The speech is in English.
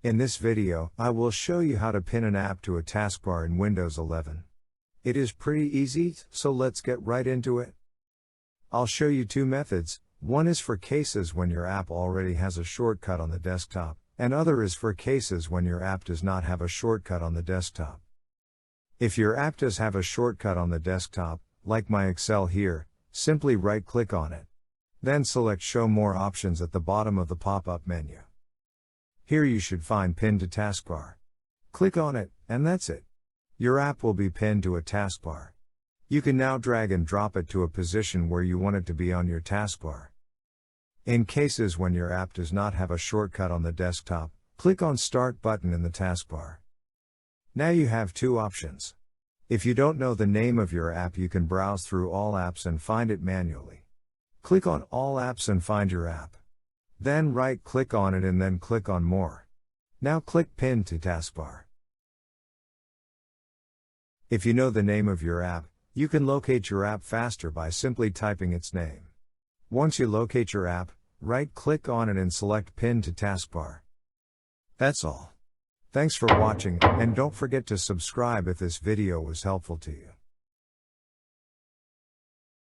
In this video, I will show you how to pin an app to a taskbar in Windows 11. It is pretty easy, so let's get right into it. I'll show you two methods. One is for cases when your app already has a shortcut on the desktop, and other is for cases when your app does not have a shortcut on the desktop. If your app does have a shortcut on the desktop, like my Excel here, simply right-click on it. Then select Show More options at the bottom of the pop-up menu. Here you should find Pin to Taskbar. Click on it, and that's it. Your app will be pinned to a taskbar. You can now drag and drop it to a position where you want it to be on your taskbar. In cases when your app does not have a shortcut on the desktop, click on Start button in the taskbar. Now you have two options. If you don't know the name of your app, you can browse through all apps and find it manually. Click on All Apps and find your app. Then right-click on it and then click on More. Now click Pin to Taskbar. If you know the name of your app, you can locate your app faster by simply typing its name. Once you locate your app, right-click on it and select Pin to Taskbar. That's all. Thanks for watching, and don't forget to subscribe if this video was helpful to you.